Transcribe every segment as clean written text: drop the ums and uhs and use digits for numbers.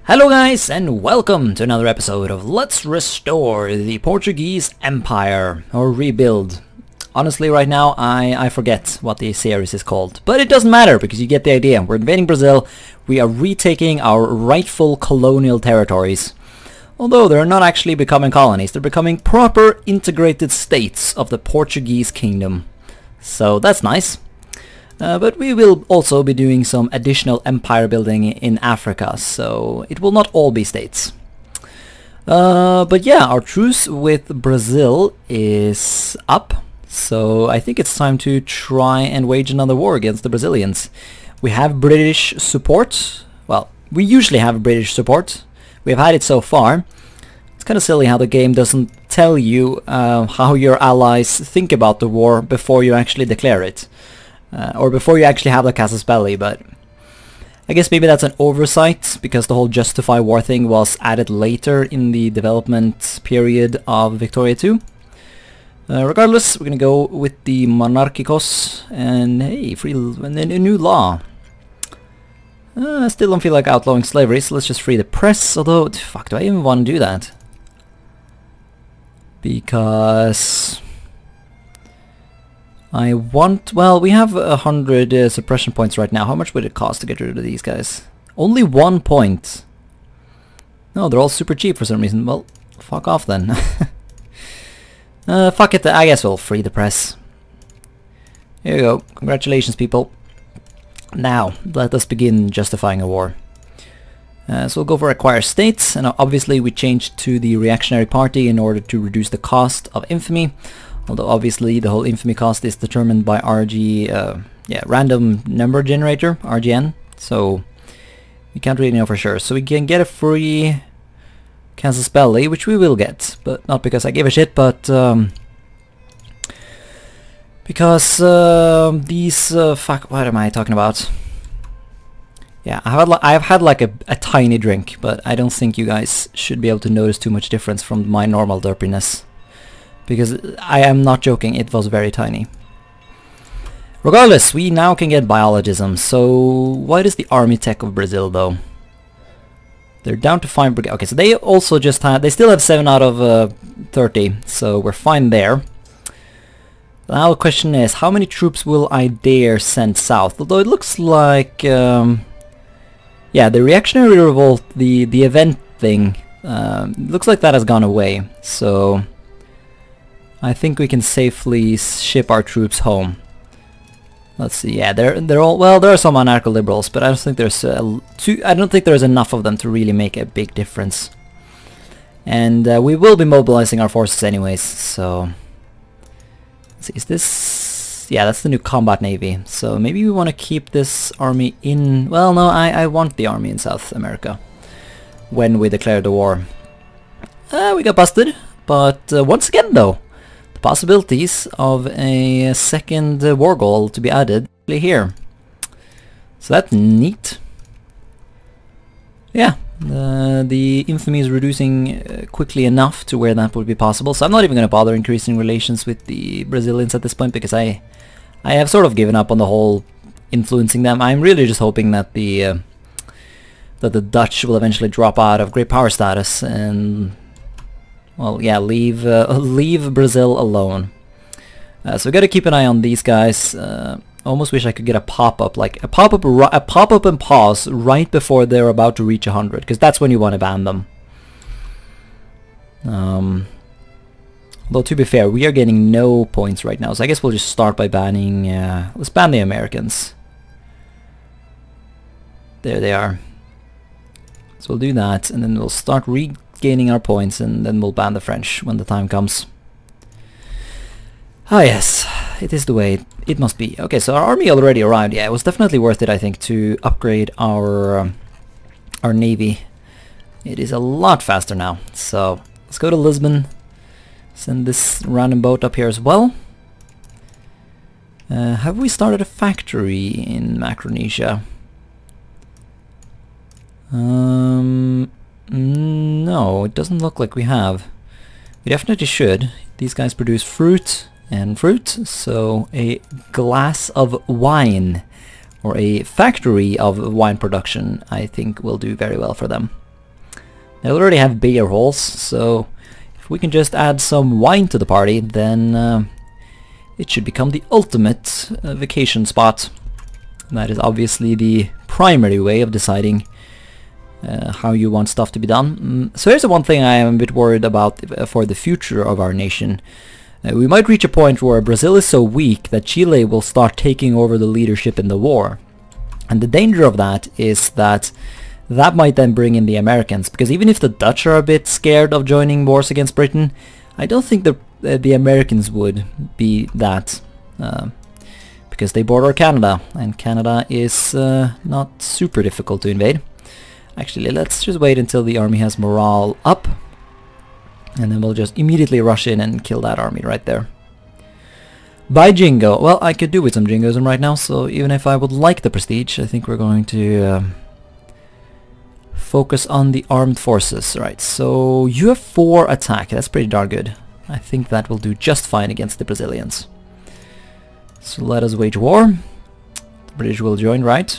Hello guys, and welcome to another episode of Let's Restore the Portuguese Empire, or Rebuild. Honestly, right now I forget what the series is called, but it doesn't matter because you get the idea. We're invading Brazil, we are retaking our rightful colonial territories. Although they're not actually becoming colonies, they're becoming proper integrated states of the Portuguese kingdom. So that's nice. But we will also be doing some additional empire building in Africa, so it will not all be states. But yeah, our truce with Brazil is up, so I think it's time to try and wage another war against the Brazilians. We have British support. Well, we usually have British support. We've had it so far. It's kind of silly how the game doesn't tell you how your allies think about the war before you actually declare it. Or before you actually have the casus belli, but I guess maybe that's an oversight because the whole justify war thing was added later in the development period of Victoria 2. Regardless, we're gonna go with the monarchicos and hey, a new law. I still don't feel like outlawing slavery, so let's just free the press, although, fuck, do I even want to do that? Because I want, well, we have 100 suppression points right now. How much would it cost to get rid of these guys? Only 1 point. No, they're all super cheap for some reason. Well, fuck off then. Fuck it, I guess we'll free the press. Here you go. Congratulations, people. Now, let us begin justifying a war. So we'll go for acquire states, and obviously we changed to the reactionary party in order to reduce the cost of infamy. Although obviously the whole infamy cost is determined by random number generator, RGN, so we can't really know for sure. So we can get a free casus belli, which we will get, but not because I give a shit, but because these fuck, what am I talking about? Yeah, I've had like a tiny drink, but I don't think you guys should be able to notice too much difference from my normal derpiness. Because I am not joking, it was very tiny. Regardless, we now can get biologism. So what is the army tech of Brazil though? They're down to 5 brigade. Okay, so they also just had, they still have 7 out of 30, so we're fine there. Now the question is, how many troops will I dare send south? Although it looks like, yeah, the reactionary revolt, the event thing, looks like that has gone away. So I think we can safely ship our troops home. Let's see. Yeah, they're all, well, there are some anarcho liberals, but I don't think there's I don't think there's enough of them to really make a big difference. And we will be mobilizing our forces anyways. So let's see. Is this? Yeah, that's the new combat navy. So maybe we want to keep this army in. Well, no, I want the army in South America when we declare the war. We got busted, but once again though, possibilities of a second war goal to be added here. So that's neat. Yeah, the infamy is reducing quickly enough to where that would be possible. So I'm not even going to bother increasing relations with the Brazilians at this point because I have sort of given up on the whole influencing them. I'm really just hoping that the Dutch will eventually drop out of great power status and, well, yeah, leave Brazil alone. So we got to keep an eye on these guys. Almost wish I could get a pop-up, like a pop-up and pause right before they're about to reach 100, because that's when you want to ban them. Though to be fair, we are getting no points right now, so I guess we'll just start by banning. Let's ban the Americans. There they are. So we'll do that, and then we'll start regaining our points, and then we'll ban the French when the time comes. Ah yes, it is the way it must be. Okay, so our army already arrived. Yeah, it was definitely worth it, I think, to upgrade our navy. It is a lot faster now. So let's go to Lisbon. Send this random boat up here as well. Have we started a factory in Micronesia? No, it doesn't look like we have. We definitely should. These guys produce fruit and fruit, so a glass of wine or a factory of wine production I think will do very well for them. They already have bigger halls, so if we can just add some wine to the party, then it should become the ultimate vacation spot. And that is obviously the primary way of deciding how you want stuff to be done. So here's the one thing I am a bit worried about for the future of our nation. We might reach a point where Brazil is so weak that Chile will start taking over the leadership in the war. And the danger of that is that might then bring in the Americans, because even if the Dutch are a bit scared of joining wars against Britain, I don't think the Americans would be that, because they border Canada, and Canada is not super difficult to invade. Actually, let's just wait until the army has morale up, and then we'll just immediately rush in and kill that army right there. By Jingo. Well, I could do with some Jingoism right now, so even if I would like the prestige, I think we're going to focus on the armed forces. Right, so you have 4 attack. That's pretty darn good. I think that will do just fine against the Brazilians. So let us wage war. The British will join, right?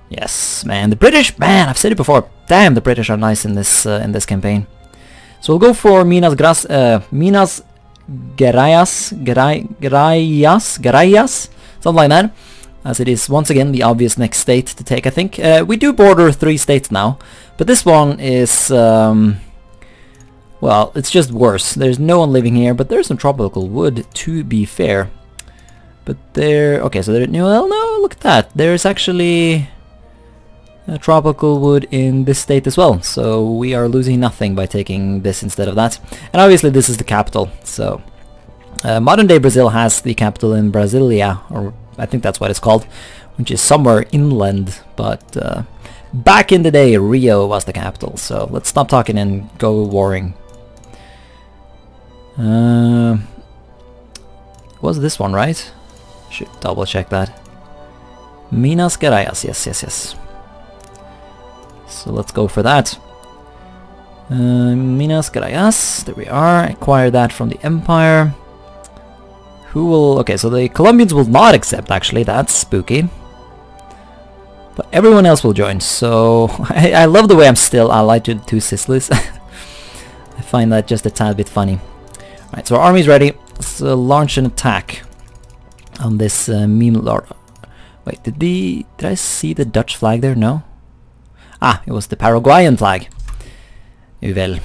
Yes, man, the British, man, I've said it before. Damn, the British are nice in this campaign. So we'll go for Minas Gerais, something like that, as it is once again the obvious next state to take, I think. We do border 3 states now, but this one is, well, it's just worse. There's no one living here, but there's some tropical wood, to be fair. But there, okay, so there, well, no, look at that. There's actually tropical wood in this state as well, so we are losing nothing by taking this instead of that. And obviously this is the capital, so modern day Brazil has the capital in Brasilia, or I think that's what it's called, which is somewhere inland, but back in the day Rio was the capital. So let's stop talking and go warring. Was this one right? Should double check that. Minas Gerais, yes. So let's go for that. Minas Gerais, there we are. Acquire that from the Empire. Who will... Okay, so the Colombians will not accept, actually. That's spooky. But everyone else will join, so... I love the way I'm still allied to the 2 Sicilies. I find that just a tad bit funny. Alright, so our army's ready. Let's launch an attack on this meme lord. Wait, did I see the Dutch flag there? No? Ah, it was the Paraguayan flag. Well,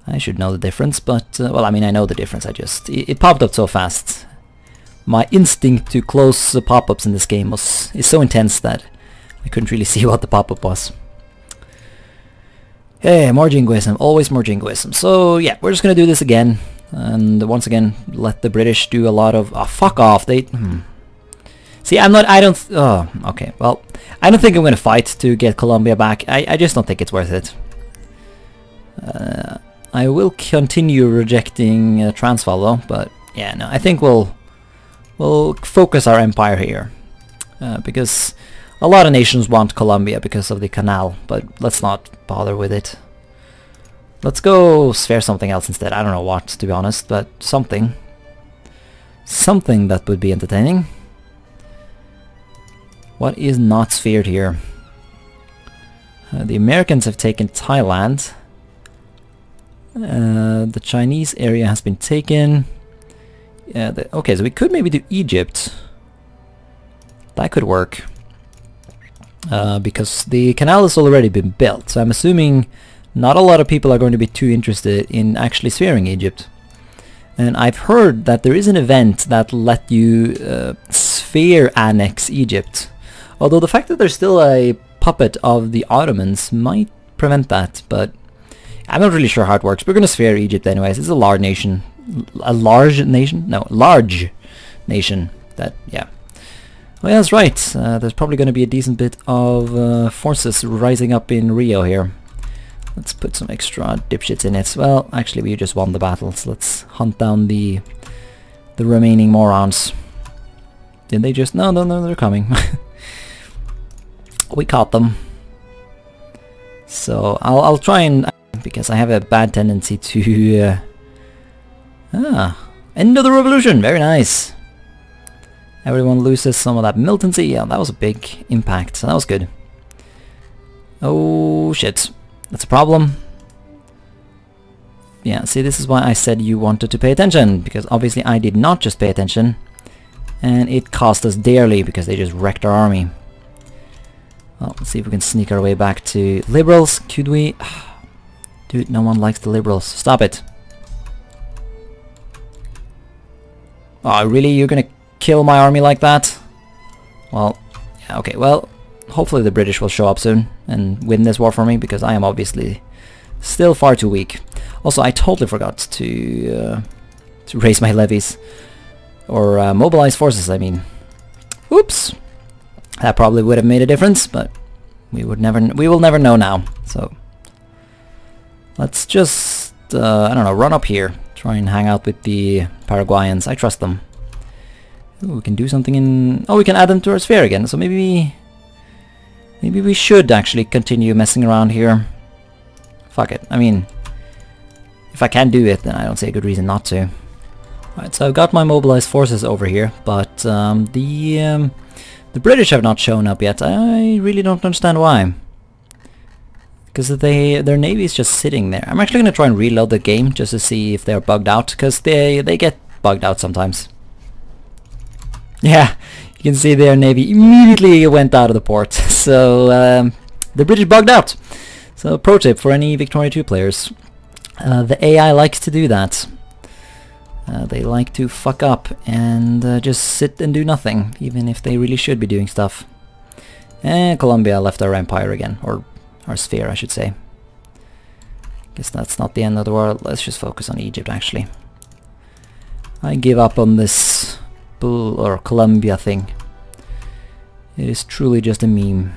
I should know the difference, but well, I mean, I know the difference. It popped up so fast. My instinct to close pop-ups in this game is so intense that I couldn't really see what the pop-up was. Hey, more jingoism, always more jingoism. So yeah, we're just gonna do this again, and once again let the British do a lot of... Oh, fuck off! See, oh, okay, well, I don't think I'm gonna fight to get Colombia back. I just don't think it's worth it. I will continue rejecting Transvaal though, but yeah, no, I think we'll focus our empire here. Because a lot of nations want Colombia because of the canal, but let's not bother with it. Let's go sphere something else instead. I don't know what, to be honest, but something. Something that would be entertaining. What is not sphered here? The Americans have taken Thailand. The Chinese area has been taken. Okay, so we could maybe do Egypt. That could work. Because the canal has already been built, so I'm assuming not a lot of people are going to be too interested in actually sphering Egypt. And I've heard that there is an event that let you sphere annex Egypt. Although the fact that there's still a puppet of the Ottomans might prevent that, but I'm not really sure how it works. We're going to sphere Egypt anyways. It's a large nation. A large nation? No, large nation. That, yeah. Well, yeah, that's right. There's probably going to be a decent bit of forces rising up in Rio here. Let's put some extra dipshits in it. Well, actually, we just won the battle, so let's hunt down the remaining morons. Did they just... No, they're coming. We caught them. So I'll try and... Because I have a bad tendency to... end of the revolution! Very nice! Everyone loses some of that militancy. Yeah, that was a big impact. So that was good. Oh shit. That's a problem. Yeah, see, this is why I said you wanted to pay attention, because obviously I did not just pay attention, and it cost us dearly because they just wrecked our army. Well, let's see if we can sneak our way back to liberals. Could we? Dude, no one likes the liberals. Stop it. Oh, really? You're gonna kill my army like that? Well, yeah, okay, well, hopefully the British will show up soon and win this war for me, because I am obviously still far too weak. Also, I totally forgot to raise my levies. Or mobilize forces, I mean. Oops! That probably would have made a difference, but we will never know now. So let's just I don't know, run up here, try and hang out with the Paraguayans. I trust them. Ooh, we can do something in... Oh, we can add them to our sphere again. So maybe we should actually continue messing around here. Fuck it. I mean, if I can do it, then I don't see a good reason not to. Right, so I've got my mobilized forces over here, but the British have not shown up yet. I really don't understand why. Because their navy is just sitting there. I'm actually going to try and reload the game just to see if they're bugged out, because they get bugged out sometimes. Yeah, you can see their navy immediately went out of the port. So the British bugged out. So pro tip for any Victoria 2 players. The AI likes to do that. They like to fuck up and just sit and do nothing, even if they really should be doing stuff. And Colombia left our empire again, or our sphere I should say. Guess that's not the end of the world. Let's just focus on Egypt actually. I give up on this Bull or Colombia thing. It is truly just a meme.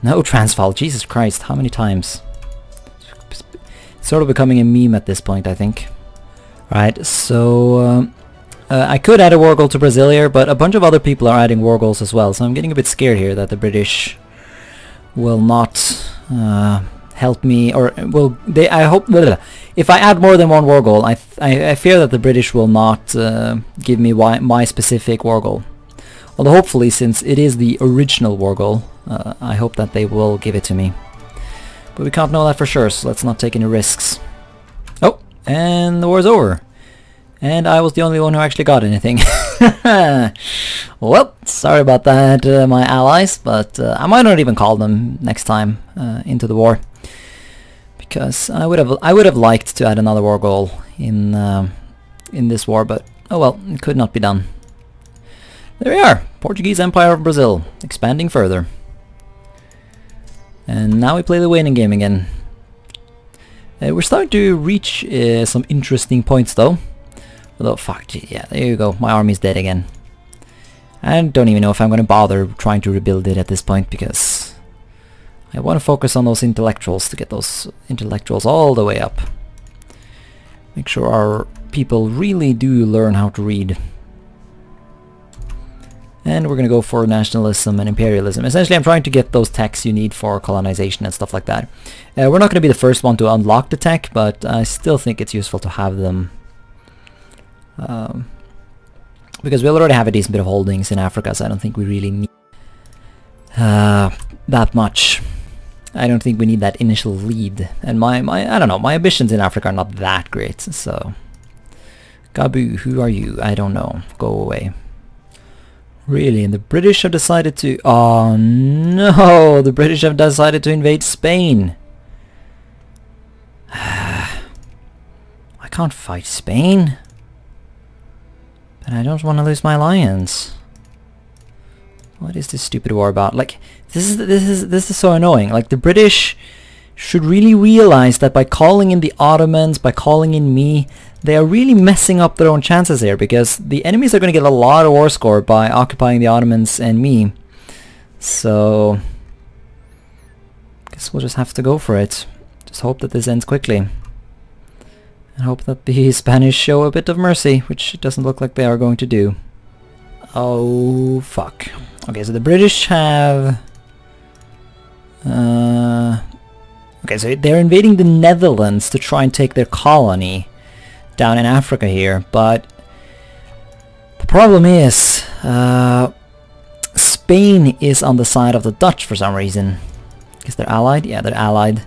No Transvaal, Jesus Christ, how many times? It's sort of becoming a meme at this point, I think. Right, so I could add a war goal to Brazil here, but a bunch of other people are adding war goals as well, so I'm getting a bit scared here that the British will not help me, or will they? I hope if I add more than one war goal, I fear that the British will not give me my specific war goal. Although hopefully, since it is the original war goal, I hope that they will give it to me. But we can't know that for sure, so let's not take any risks. Oh, and the war's over. And I was the only one who actually got anything. Well, sorry about that, my allies, but I might not even call them next time into the war, because I would have liked to add another war goal in this war, but oh well, it could not be done. There we are, Portuguese Empire of Brazil, expanding further. And now we play the waiting game again. We're starting to reach some interesting points though. Although, fuck, yeah, there you go, my army's dead again. I don't even know if I'm going to bother trying to rebuild it at this point, because I want to focus on those intellectuals, to get those intellectuals all the way up. Make sure our people really do learn how to read. And we're going to go for nationalism and imperialism. Essentially, I'm trying to get those techs you need for colonization and stuff like that. We're not going to be the first one to unlock the tech, but I still think it's useful to have them. Because we already have a decent bit of holdings in Africa, so I don't think we really need that much. I don't think we need that initial lead. And I don't know, my ambitions in Africa are not that great, so... Gabu, who are you? I don't know. Go away. Really? And the British have decided to... Oh no! The British have decided to invade Spain! I can't fight Spain! But I don't want to lose my alliance. What is this stupid war about? Like, this is so annoying. Like, the British should really realize that by calling in the Ottomans, by calling in me, they are really messing up their own chances here, because the enemies are going to get a lot of war score by occupying the Ottomans and me. So, guess we'll just have to go for it. Just hope that this ends quickly. And hope that the Spanish show a bit of mercy, which it doesn't look like they are going to do. Oh, fuck. Okay, so the British have... okay, so they're invading the Netherlands to try and take their colony down in Africa here, but the problem is Spain is on the side of the Dutch for some reason. Because they're allied? Yeah, they're allied.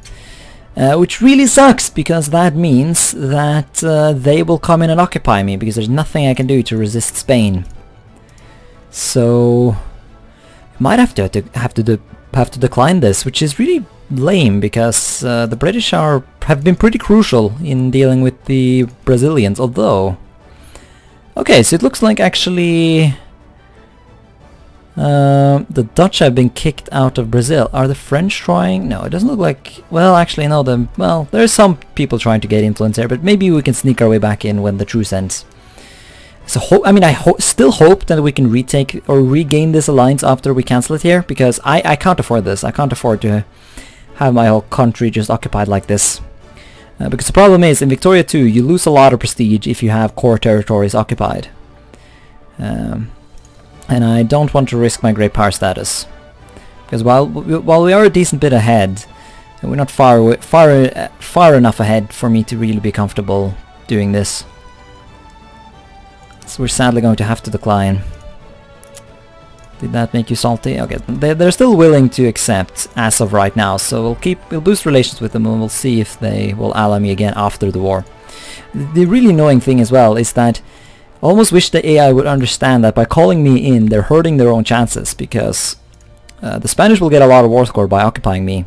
Which really sucks, because that means that they will come in and occupy me, because there's nothing I can do to resist Spain. So might have to decline this, which is really lame, because the British have been pretty crucial in dealing with the Brazilians, although... Okay, so it looks like actually the Dutch have been kicked out of Brazil. Are the French trying? No, it doesn't look like... Well, actually no, well, there's some people trying to get influence there, but maybe we can sneak our way back in when the truce ends. So I mean, I still hope that we can retake or regain this alliance after we cancel it here, because I can't afford this. I can't afford to have my whole country just occupied like this. Because the problem is, in Victoria 2, you lose a lot of prestige if you have core territories occupied. And I don't want to risk my great power status. Because while we are a decent bit ahead, we're not far enough ahead for me to really be comfortable doing this. So we're sadly going to have to decline. Did that make you salty? Okay, they're still willing to accept as of right now, so we'll boost relations with them, and we'll see if they will ally me again after the war. The really annoying thing as well is that I almost wish the AI would understand that by calling me in, they're hurting their own chances, because the Spanish will get a lot of war score by occupying me,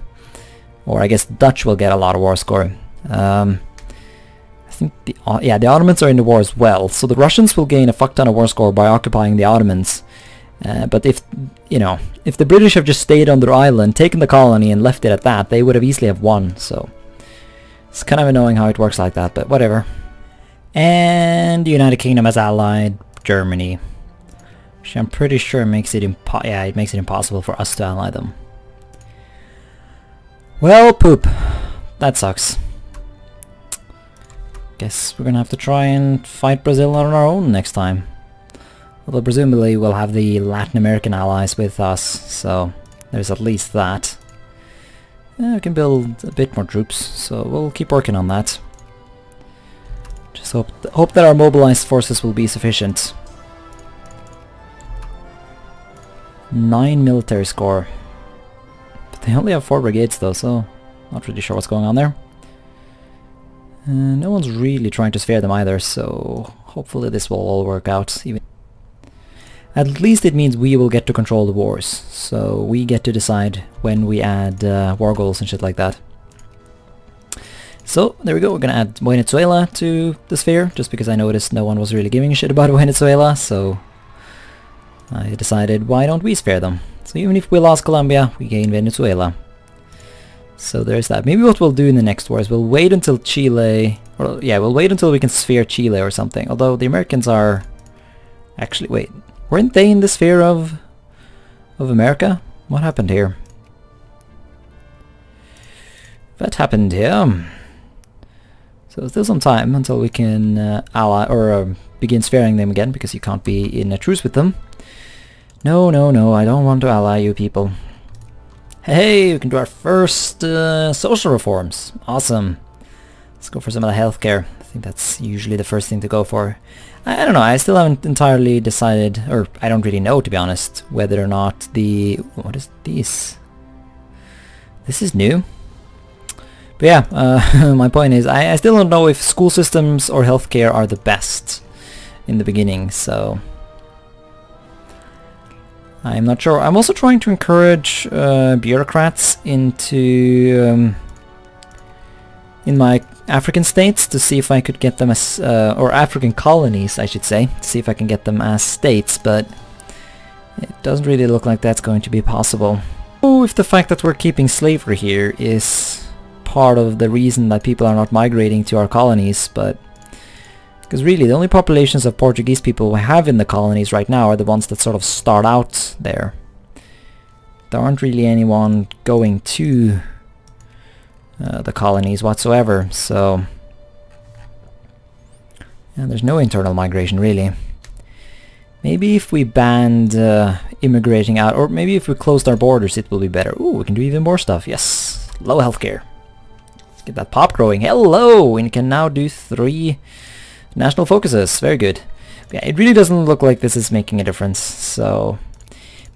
or I guess the Dutch will get a lot of war score. I think the Ottomans are in the war as well, so the Russians will gain a fuck ton of war score by occupying the Ottomans. But if the British have just stayed on their island, taken the colony and left it at that, they would have easily have won, so it's kind of annoying how it works like that, but whatever. And the United Kingdom has allied Germany, which I'm pretty sure makes it impossible for us to ally them. Well, poop. That sucks. Guess we're gonna have to try and fight Brazil on our own next time. Although presumably we'll have the Latin American allies with us, so there's at least that. We can build a bit more troops, so we'll keep working on that. Just hope that our mobilized forces will be sufficient. 9 military score. But they only have 4 brigades though, so not really sure what's going on there. No one's really trying to spare them either, so hopefully this will all work out. At least it means we will get to control the wars, so we get to decide when we add war goals and shit like that. So there we go, we're gonna add Venezuela to the sphere, just because I noticed no one was really giving a shit about Venezuela, so I decided why don't we spare them. So even if we lost Colombia, we gain Venezuela. So there's that. Maybe what we'll do in the next war is we'll wait until Chile, or yeah, we'll wait until we can sphere Chile or something, although the Americans are... Actually, wait. Weren't they in the sphere of America? What happened here? What happened here? So still some time until we can ally or begin sparing them again, because you can't be in a truce with them. No, I don't want to ally you people. Hey, we can do our first social reforms. Awesome. Let's go for some of the healthcare. I think that's usually the first thing to go for. I don't know, I still haven't entirely decided, or I don't really know to be honest, whether or not the... What is this? This is new. But yeah, my point is, I still don't know if school systems or healthcare are the best in the beginning, so... I'm not sure. I'm also trying to encourage bureaucrats into... in my African states to see if I could get them as, or African colonies I should say, to see if I can get them as states, but it doesn't really look like that's going to be possible. Oh, if the fact that we're keeping slavery here is part of the reason that people are not migrating to our colonies, but because really the only populations of Portuguese people we have in the colonies right now are the ones that sort of start out there. There aren't really anyone going to the colonies whatsoever, so yeah, there's no internal migration really. Maybe if we banned immigrating out, or maybe if we closed our borders, it will be better. Ooh, we can do even more stuff. Yes, low healthcare. Let's get that pop growing. Hello, and can now do 3 national focuses. Very good. Yeah, it really doesn't look like this is making a difference, so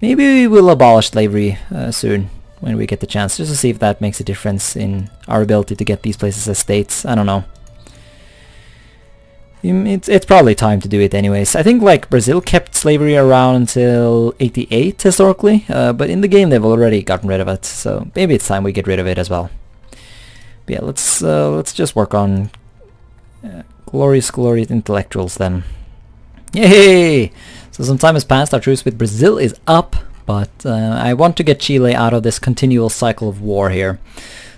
maybe we will abolish slavery soon. when we get the chance, just to see if that makes a difference in our ability to get these places as states. I don't know. It's probably time to do it anyways. I think like Brazil kept slavery around until 88 historically, but in the game they've already gotten rid of it, so maybe it's time we get rid of it as well. But yeah, let's just work on glorious intellectuals then. Yay! So some time has passed, our truce with Brazil is up, but I want to get Chile out of this continual cycle of war here.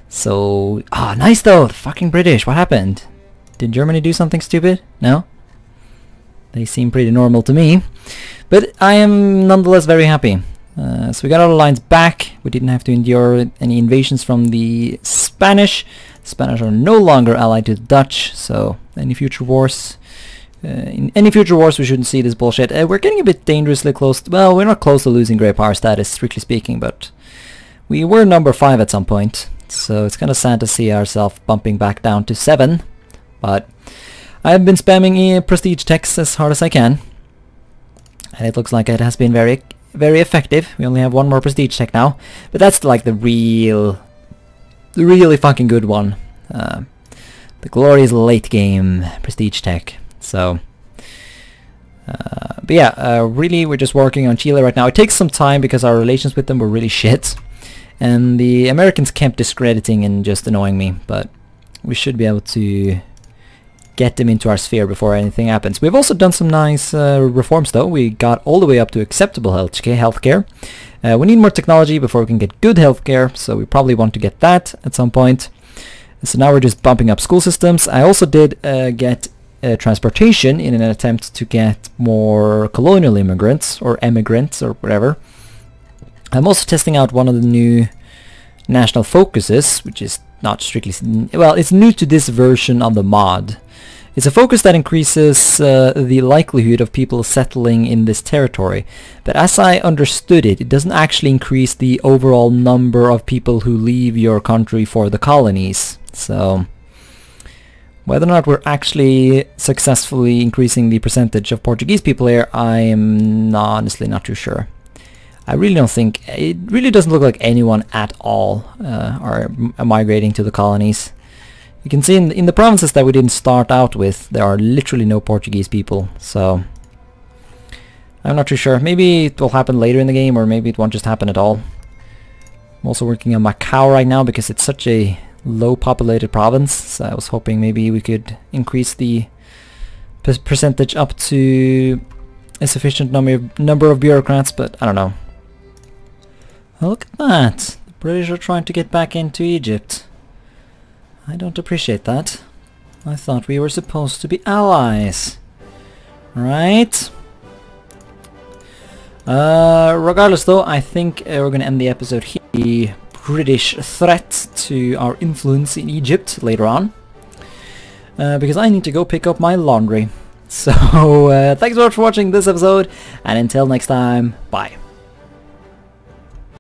So, nice though, the fucking British, what happened? Did Germany do something stupid? No? They seem pretty normal to me. But I am nonetheless very happy. So we got our lines back. We didn't have to endure any invasions from the Spanish. The Spanish are no longer allied to the Dutch, so any future wars... in any future wars we shouldn't see this bullshit. We're getting a bit dangerously close. Well, we're not close to losing great power status, strictly speaking, but we were number 5 at some point. So it's kind of sad to see ourselves bumping back down to 7. But I've been spamming prestige techs as hard as I can, and it looks like it has been very effective. We only have one more prestige tech now, but that's like the really fucking good one. The glorious late game prestige tech. So, but yeah, really we're just working on Chile right now. It takes some time because our relations with them were really shit, and the Americans kept discrediting and just annoying me, but we should be able to get them into our sphere before anything happens. We've also done some nice reforms though. We got all the way up to acceptable healthcare. We need more technology before we can get good healthcare, so we probably want to get that at some point. So now we're just bumping up school systems. I also did get transportation in an attempt to get more colonial immigrants, or emigrants, or whatever. I'm also testing out one of the new national focuses, which is not strictly... well, it's new to this version of the mod. It's a focus that increases the likelihood of people settling in this territory, but as I understood it, it doesn't actually increase the overall number of people who leave your country for the colonies. So whether or not we're actually successfully increasing the percentage of Portuguese people here, I am honestly not too sure. I really don't think... it really doesn't look like anyone at all are migrating to the colonies. You can see in the provinces that we didn't start out with, there are literally no Portuguese people, so I'm not too sure. Maybe it will happen later in the game, or maybe it won't just happen at all. I'm also working on Macau right now because it's such a low populated province, so I was hoping maybe we could increase the percentage up to a sufficient number of bureaucrats, but I don't know. Oh, look at that! The British are trying to get back into Egypt. I don't appreciate that. I thought we were supposed to be allies. Right? Regardless though, I think we're gonna end the episode here. The British threat to our influence in Egypt later on. Because I need to go pick up my laundry. So, thanks so much for watching this episode, and until next time, bye.